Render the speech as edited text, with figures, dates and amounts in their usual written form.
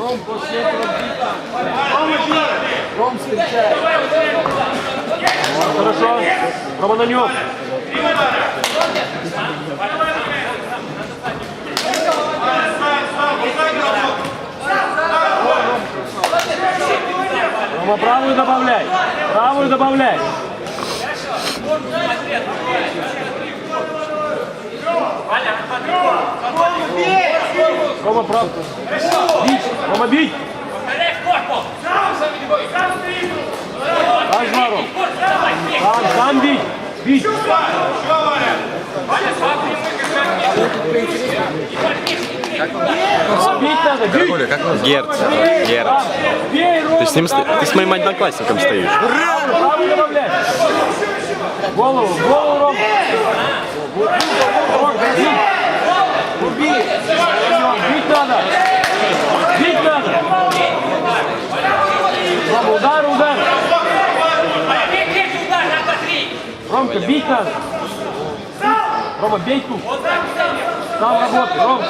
Ромко, світло, Ром встречает. Хорошо. Рома на нем. Рома, правую добавляй. Правую добавляй. Рома, прав. Бить. Рома, бить. Дай Мару. Сам бить. Бить. Бить надо, бить. Герц. Бей, Рома. Ты с моим одноклассником стоишь. Правую добавляй. Голову, Рома. Убей. Бить надо. Бить надо. Рома, удар. Ромка, бить надо. Рома, бей тут. Сам работай, Рома.